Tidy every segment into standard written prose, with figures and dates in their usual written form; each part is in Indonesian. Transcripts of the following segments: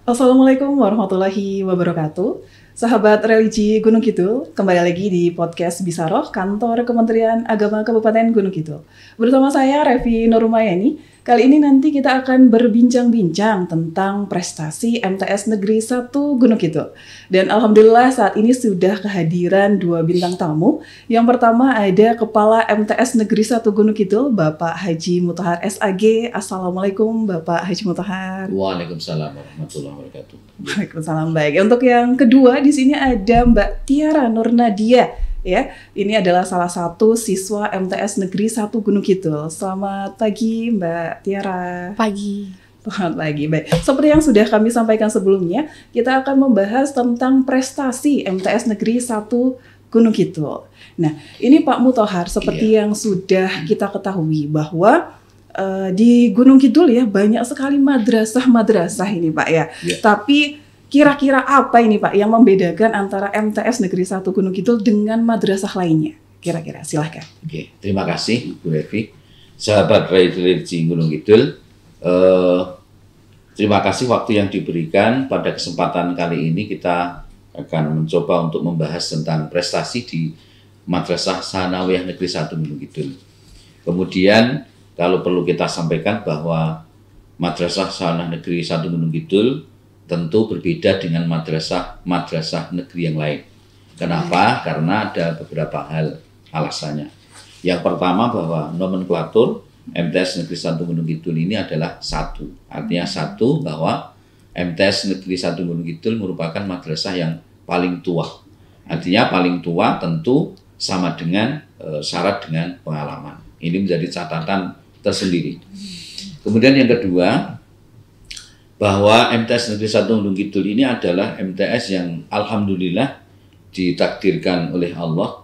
Assalamualaikum warahmatullahi wabarakatuh. Sahabat religi Gunung Kidul, kembali lagi di podcast Bisaroh, kantor Kementerian Agama Kabupaten Gunung Kidul. Bersama saya Revi Nurmayani. Kali ini nanti kita akan berbincang-bincang tentang prestasi MTS Negeri 1 Gunung Kidul. Dan alhamdulillah saat ini sudah kehadiran dua bintang tamu. Yang pertama ada Kepala MTS Negeri 1 Gunung Kidul, Bapak Haji Mutahar SAG. Assalamualaikum Bapak Haji Mutahar. Waalaikumsalam warahmatullahi wabarakatuh. Waalaikumsalam. Baik. Untuk yang kedua di sini ada Mbak Tiara Nurnadia. Ya, ini adalah salah satu siswa MTS Negeri 1 Gunung Kidul. Selamat pagi Mbak Tiara. Pagi. Selamat pagi. Baik. Seperti yang sudah kami sampaikan sebelumnya, kita akan membahas tentang prestasi MTS Negeri 1 Gunung Kidul. Nah, ini Pak Mutahar, seperti yang sudah kita ketahui bahwa di Gunung Kidul ya banyak sekali madrasah-madrasah ini Pak ya. Tapi kira-kira apa ini Pak yang membedakan antara MTS Negeri 1 Gunung Kidul dengan madrasah lainnya? Kira-kira silahkan. Oke, terima kasih Bu Evi. Sahabat religi Gunung Kidul, terima kasih waktu yang diberikan. Pada kesempatan kali ini kita akan mencoba untuk membahas tentang prestasi di Madrasah Sanawiyah Negeri 1 Gunung Kidul. Kemudian kalau perlu kita sampaikan bahwa Madrasah Sanawiyah Negeri 1 Gunung Kidul tentu berbeda dengan madrasah negeri yang lain. Kenapa? Karena ada beberapa hal alasannya. Yang pertama bahwa nomenklatur MTS Negeri 1 Gunung Kidul ini adalah satu. Artinya satu bahwa MTS Negeri 1 Gunung Kidul merupakan madrasah yang paling tua. Artinya paling tua tentu sama dengan syarat dengan pengalaman. Ini menjadi catatan tersendiri. Kemudian yang kedua, bahwa MTS Negeri 1 Gunung Kidul ini adalah MTS yang alhamdulillah ditakdirkan oleh Allah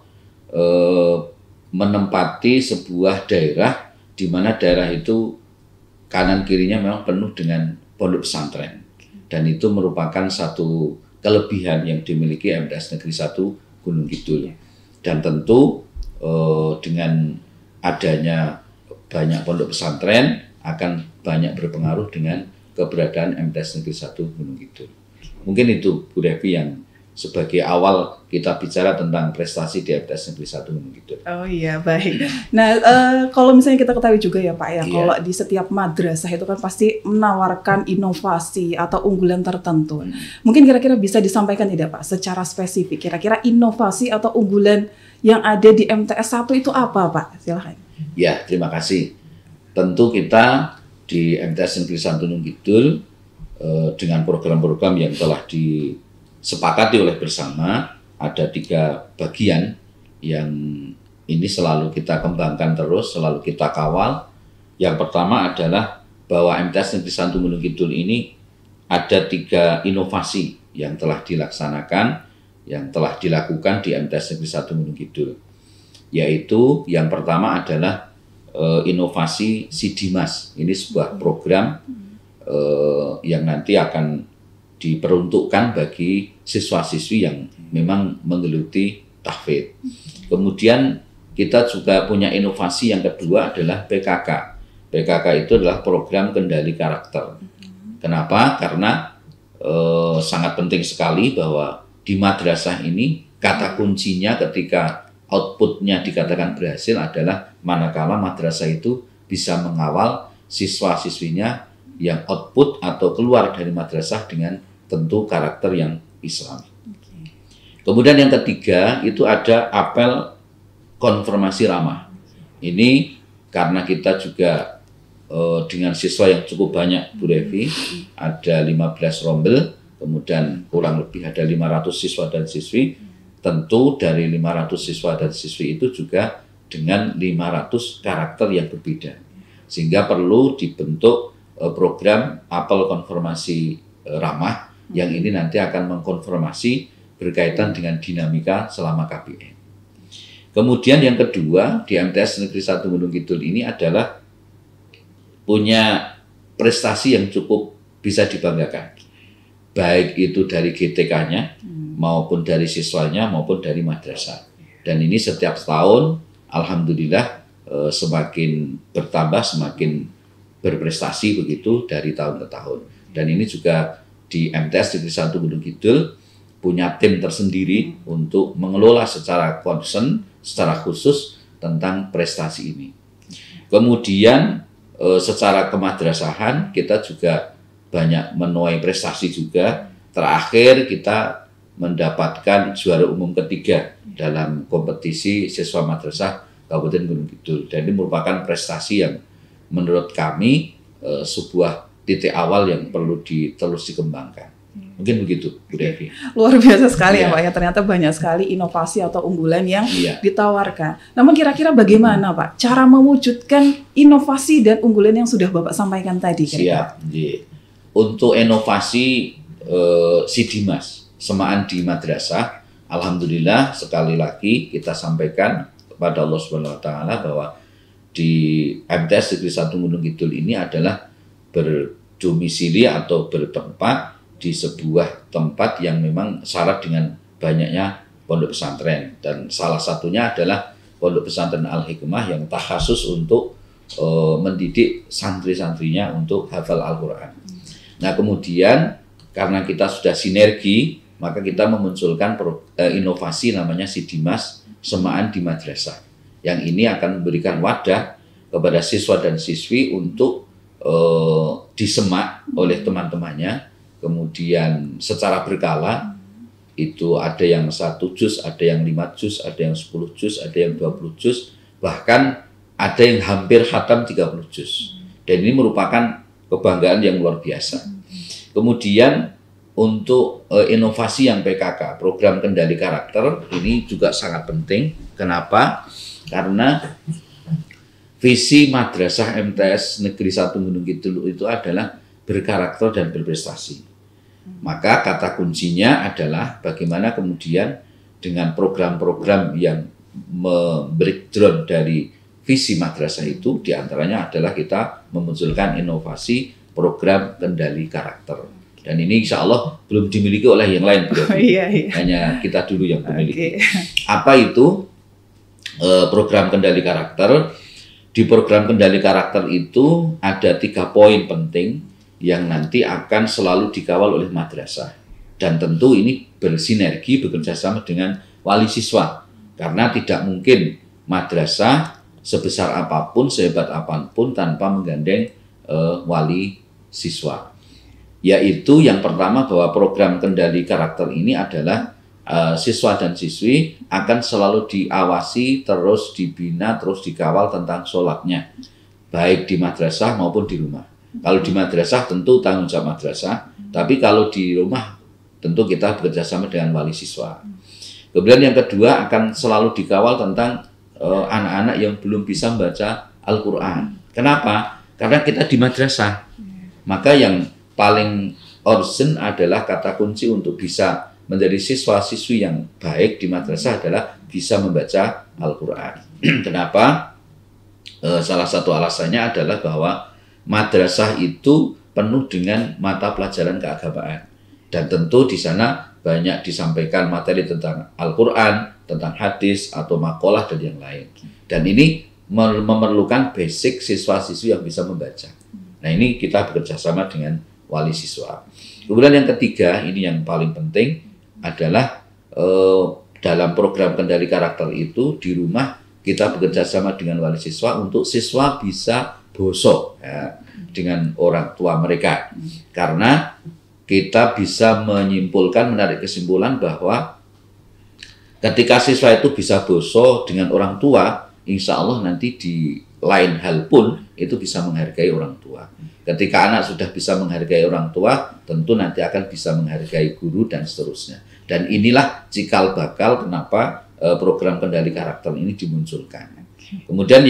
menempati sebuah daerah di mana daerah itu kanan kirinya memang penuh dengan pondok pesantren, dan itu merupakan satu kelebihan yang dimiliki MTS Negeri 1 Gunung Kidul. Dan tentu dengan adanya banyak pondok pesantren akan banyak berpengaruh dengan keberadaan MTS Negeri 1 Gunung Kidul. Mungkin itu Bu Devi yang sebagai awal kita bicara tentang prestasi di MTS Negeri 1 Gunung Kidul. Oh iya, baik. Nah, kalau misalnya kita ketahui juga ya Pak ya, kalau di setiap madrasah itu kan pasti menawarkan inovasi atau unggulan tertentu. Mungkin kira-kira bisa disampaikan tidak Pak secara spesifik, kira-kira inovasi atau unggulan yang ada di MTS 1 itu apa Pak? Silahkan. Ya, terima kasih. Tentu kita di MTS Negeri 1 Gunung Kidul dengan program-program yang telah disepakati oleh bersama, ada 3 bagian yang ini selalu kita kembangkan terus, selalu kita kawal. Yang pertama adalah bahwa MTS Negeri 1 Gunung Kidul ini ada 3 inovasi yang telah dilaksanakan, yang telah dilakukan di MTS Negeri 1 Gunung Kidul. Yaitu yang pertama adalah inovasi Sidimas. Ini sebuah program yang nanti akan diperuntukkan bagi siswa-siswi yang memang menggeluti tahfidz. Kemudian kita juga punya inovasi yang kedua adalah PKK. PKK itu adalah program kendali karakter. Kenapa? Karena sangat penting sekali bahwa di madrasah ini kata kuncinya ketika outputnya dikatakan berhasil adalah manakala madrasah itu bisa mengawal siswa-siswinya yang output atau keluar dari madrasah dengan tentu karakter yang Islami. Kemudian yang ketiga itu ada apel konfirmasi ramah. Ini karena kita juga dengan siswa yang cukup banyak Bu Devi, ada 15 rombel, kemudian kurang lebih ada 500 siswa dan siswi. Tentu dari 500 siswa dan siswi itu juga dengan 500 karakter yang berbeda. Sehingga perlu dibentuk program apel konfirmasi ramah yang ini nanti akan mengkonfirmasi berkaitan dengan dinamika selama KBM. Kemudian yang kedua di MTS Negeri 1 Gunung Kidul ini adalah punya prestasi yang cukup bisa dibanggakan. Baik itu dari GTK-nya, maupun dari siswanya, maupun dari madrasah. Dan ini setiap tahun, alhamdulillah semakin bertambah, semakin berprestasi begitu dari tahun ke tahun. Dan ini juga di MTS Negeri 1 Gunung Kidul punya tim tersendiri untuk mengelola secara concern, secara khusus tentang prestasi ini. Kemudian secara kemadrasahan kita juga banyak menuai prestasi juga. Terakhir kita mendapatkan juara umum ketiga dalam kompetisi siswa madrasah Kabupaten Gunung Kidul. Dan ini merupakan prestasi yang menurut kami sebuah titik awal yang perlu terus dikembangkan. Mungkin begitu, Bu Devi. Luar biasa sekali ya Pak ya, ternyata banyak sekali inovasi atau unggulan yang ditawarkan. Namun kira-kira bagaimana Pak cara mewujudkan inovasi dan unggulan yang sudah Bapak sampaikan tadi? Siap. Untuk inovasi Sidimas, semaan di madrasah, alhamdulillah sekali lagi kita sampaikan kepada Allah Subhanahu wa taala bahwa di MTS Negeri 1 Gunung Kidul ini adalah berdomisili atau bertempat di sebuah tempat yang memang syarat dengan banyaknya pondok pesantren, dan salah satunya adalah pondok pesantren Al-Hikmah yang takhasus untuk mendidik santri-santrinya untuk hafal Al-Quran. Nah kemudian karena kita sudah sinergi, maka kita memunculkan inovasi namanya Sidimas, semaan di madrasah. Yang ini akan memberikan wadah kepada siswa dan siswi untuk disemak oleh teman-temannya. Kemudian secara berkala, itu ada yang 1 juz, ada yang 5 juz, ada yang 10 juz, ada yang 20 juz, bahkan ada yang hampir khatam 30 juz. Dan ini merupakan kebanggaan yang luar biasa. Kemudian untuk inovasi yang PKK, program kendali karakter, ini juga sangat penting. Kenapa? Karena visi Madrasah MTS Negeri 1 Gunung Kidul itu adalah berkarakter dan berprestasi. Maka kata kuncinya adalah bagaimana kemudian dengan program-program yang membreakdown dari visi madrasah itu, diantaranya adalah kita memunculkan inovasi program kendali karakter. Dan ini insya Allah belum dimiliki oleh yang lain, hanya kita dulu yang memiliki. Apa itu program kendali karakter? Di program kendali karakter itu ada 3 poin penting yang nanti akan selalu dikawal oleh madrasah. Dan tentu ini bersinergi, bekerja sama dengan wali siswa. Karena tidak mungkin madrasah sebesar apapun, sehebat apapun tanpa menggandeng wali siswa. Yaitu yang pertama bahwa program kendali karakter ini adalah siswa dan siswi akan selalu diawasi, terus dibina, terus dikawal tentang sholatnya. Baik di madrasah maupun di rumah. Kalau di madrasah tentu tanggung jawab madrasah, tapi kalau di rumah tentu kita bekerja sama dengan wali siswa. Kemudian yang kedua akan selalu dikawal tentang anak-anak yang belum bisa membaca Al-Quran. Kenapa? Karena kita di madrasah. Maka yang paling urgent adalah kata kunci untuk bisa menjadi siswa-siswi yang baik di madrasah adalah bisa membaca Al-Quran. Kenapa? Salah satu alasannya adalah bahwa madrasah itu penuh dengan mata pelajaran keagamaan. Dan tentu di sana banyak disampaikan materi tentang Al-Quran, tentang hadis, atau makalah, dan yang lain. Dan ini memerlukan basic siswa-siswi yang bisa membaca. Nah ini kita bekerja sama dengan wali siswa. Kemudian yang ketiga, ini yang paling penting, adalah dalam program kendali karakter itu, di rumah kita bekerja sama dengan wali siswa untuk siswa bisa bosok ya, dengan orang tua mereka. Karena kita bisa menyimpulkan, menarik kesimpulan bahwa ketika siswa itu bisa bosok dengan orang tua, insya Allah nanti di lain hal pun itu bisa menghargai orang tua. Ketika anak sudah bisa menghargai orang tua, tentu nanti akan bisa menghargai guru dan seterusnya. Dan inilah cikal bakal kenapa program kendali karakter ini dimunculkan. Kemudian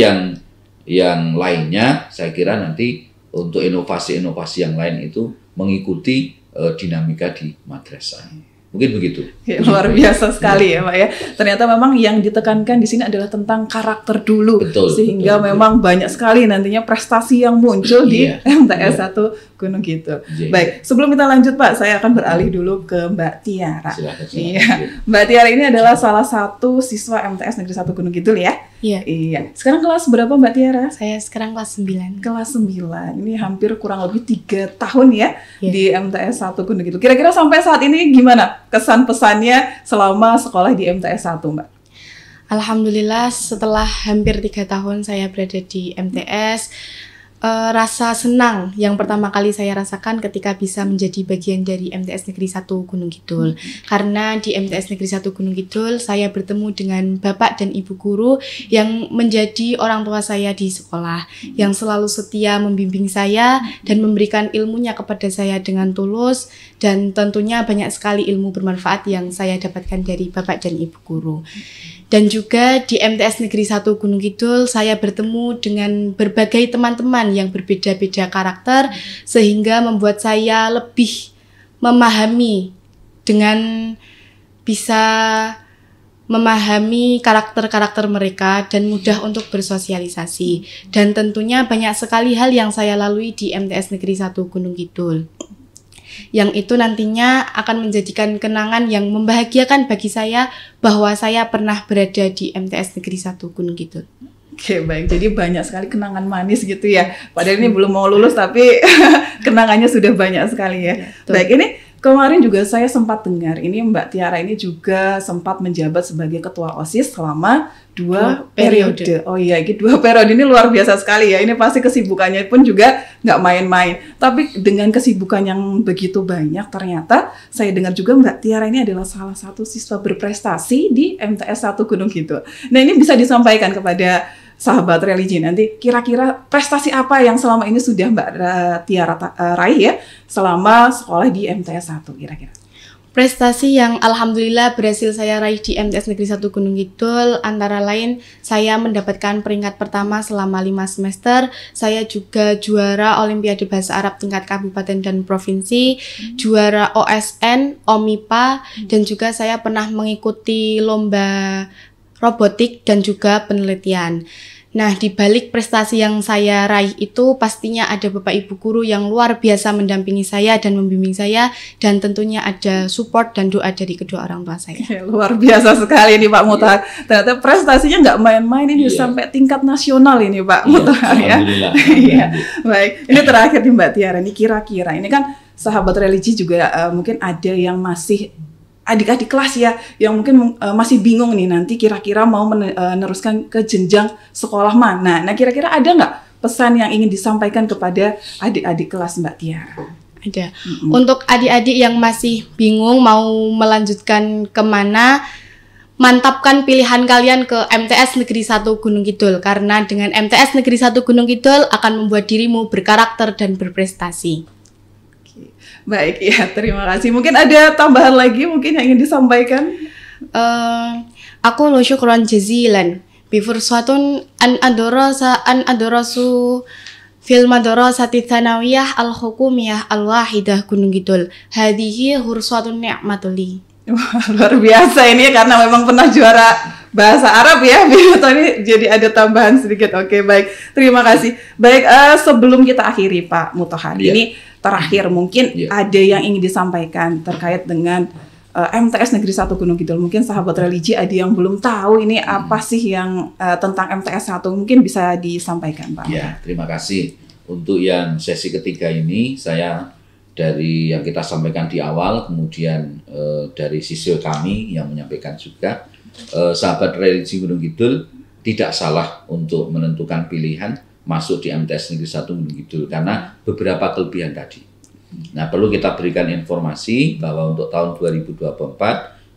yang lainnya saya kira nanti untuk inovasi-inovasi yang lain itu mengikuti dinamika di madrasah. Mungkin begitu. Ya, luar biasa sekali ya Pak ya. Ternyata memang yang ditekankan di sini adalah tentang karakter dulu. Betul, sehingga betul, memang banyak sekali nantinya prestasi yang muncul di MTS 1 Gunung Kidul. Baik, sebelum kita lanjut Pak, saya akan beralih dulu ke Mbak Tiara. Silakan. Iya. Mbak Tiara ini adalah salah satu siswa MTS Negeri 1 Gunung Kidul ya. Iya. Iya. Sekarang kelas berapa Mbak Tiara? Saya sekarang kelas 9. Kelas 9. Ini hampir kurang lebih 3 tahun ya Iya. di MTS 1 Gunung Kidul. Kira-kira sampai saat ini gimana kesan pesannya selama sekolah di MTS 1 Mbak? Alhamdulillah setelah hampir 3 tahun saya berada di MTS, rasa senang yang pertama kali saya rasakan ketika bisa menjadi bagian dari MTS Negeri 1 Gunung Kidul. Karena di MTS Negeri 1 Gunung Kidul saya bertemu dengan Bapak dan Ibu guru yang menjadi orang tua saya di sekolah, yang selalu setia membimbing saya dan memberikan ilmunya kepada saya dengan tulus, dan tentunya banyak sekali ilmu bermanfaat yang saya dapatkan dari Bapak dan Ibu guru. Dan juga di MTS Negeri 1 Gunung Kidul saya bertemu dengan berbagai teman-teman yang berbeda-beda karakter, sehingga membuat saya lebih memahami dengan bisa memahami karakter-karakter mereka dan mudah untuk bersosialisasi. Dan tentunya banyak sekali hal yang saya lalui di MTS Negeri 1 Gunung Kidul, yang itu nantinya akan menjadikan kenangan yang membahagiakan bagi saya bahwa saya pernah berada di MTS Negeri 1 Gunung Kidul. Oke, baik. Jadi banyak sekali kenangan manis gitu ya. Padahal ini belum mau lulus tapi kenangannya sudah banyak sekali ya. Betul. Baik, ini kemarin juga saya sempat dengar ini Mbak Tiara ini juga sempat menjabat sebagai ketua OSIS selama 2 periode. Oh iya, ini 2 periode ini luar biasa sekali ya. Ini pasti kesibukannya pun juga nggak main-main. Tapi dengan kesibukan yang begitu banyak, ternyata saya dengar juga Mbak Tiara ini adalah salah satu siswa berprestasi di MTS 1 Gunung Kidul. Nah, ini bisa disampaikan kepada sahabat religi nanti, kira-kira prestasi apa yang selama ini sudah Mbak Tiara raih ya selama sekolah di MTS 1 kira-kira? Prestasi yang alhamdulillah berhasil saya raih di MTS Negeri 1 Gunung Kidul antara lain saya mendapatkan peringkat pertama selama 5 semester. Saya juga juara Olimpiade Bahasa Arab tingkat kabupaten dan provinsi, juara OSN, OMIPA, dan juga saya pernah mengikuti lomba robotik dan juga penelitian. Nah, di balik prestasi yang saya raih itu pastinya ada Bapak Ibu guru yang luar biasa mendampingi saya dan membimbing saya, dan tentunya ada support dan doa dari kedua orang tua saya. Luar biasa sekali ini Pak Mutahar. Ternyata prestasinya nggak main-main ini sampai tingkat nasional ini Pak Mutahar ya. Alhamdulillah. Iya. Baik, ini terakhir nih Mbak Tiara, ini kira-kira ini kan sahabat religi juga mungkin ada yang masih adik-adik kelas ya, yang mungkin masih bingung nih nanti kira-kira mau meneruskan ke jenjang sekolah mana. Nah, kira-kira ada nggak pesan yang ingin disampaikan kepada adik-adik kelas Mbak Tiara? Ada. Untuk adik-adik yang masih bingung mau melanjutkan kemana, mantapkan pilihan kalian ke MTS Negeri 1 Gunung Kidul, karena dengan MTS Negeri 1 Gunung Kidul akan membuat dirimu berkarakter dan berprestasi. Baik, ya terima kasih. Mungkin ada tambahan lagi mungkin yang ingin disampaikan? Aku lo syukron jazilan bifursatun an adorasu fil madrasati tsanawiyah al-hukumiyah al-wahidah Gunung Kidul. Hadihi hursatun ni'matuli. Wah, luar biasa ini karena memang pernah juara bahasa Arab ya. Ini jadi ada tambahan sedikit. Oke, baik. Terima kasih. Baik, sebelum kita akhiri Pak Mutahar, ini terakhir mungkin ada yang ingin disampaikan terkait dengan MTS Negeri 1 Gunung Kidul. Mungkin sahabat religi ada yang belum tahu ini apa sih yang tentang MTS 1, mungkin bisa disampaikan Pak. Ya, terima kasih. Untuk yang sesi ketiga ini saya dari yang kita sampaikan di awal, kemudian dari siswa kami yang menyampaikan juga, sahabat religi Gunung Kidul tidak salah untuk menentukan pilihan masuk di MTS Negeri 1 Gunung Kidul karena beberapa kelebihan tadi. Nah, perlu kita berikan informasi bahwa untuk tahun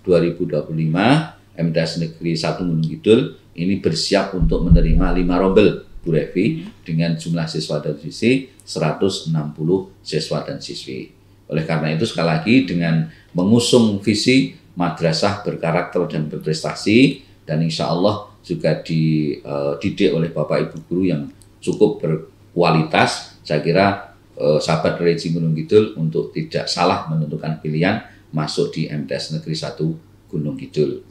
2024-2025 MTS Negeri 1 Gunung Kidul ini bersiap untuk menerima 5 rombel Bu Revi dengan jumlah siswa dan siswi 160 siswa dan siswi. Oleh karena itu sekali lagi dengan mengusung visi madrasah berkarakter dan berprestasi, dan insya Allah juga dididik oleh Bapak Ibu guru yang cukup berkualitas, saya kira sahabat religi Gunung Kidul untuk tidak salah menentukan pilihan masuk di MTS Negeri 1 Gunung Kidul.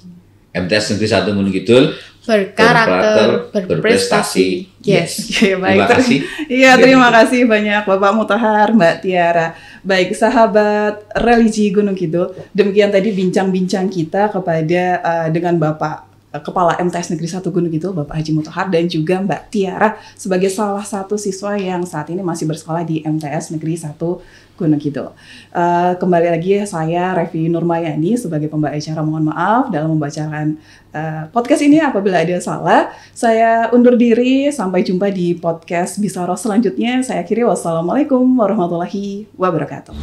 MTS Negeri 1 Gunung Kidul berkarakter, berprestasi. Yes. Baik. Terima kasih. Iya, terima kasih banyak Bapak Mutahar, Mbak Tiara. Baik, sahabat religi Gunung Kidul, demikian tadi bincang-bincang kita kepada dengan Bapak Kepala MTS Negeri 1 Gunung Kidul, Bapak Haji Mutahar, dan juga Mbak Tiara sebagai salah satu siswa yang saat ini masih bersekolah di MTS Negeri 1 Gunung Kidul. Kembali lagi saya Revi Nurmayani sebagai pembawa acara, mohon maaf dalam membacakan podcast ini apabila ada salah. Saya undur diri, sampai jumpa di podcast Bisaroh selanjutnya. Saya akhiri, wassalamualaikum warahmatullahi wabarakatuh.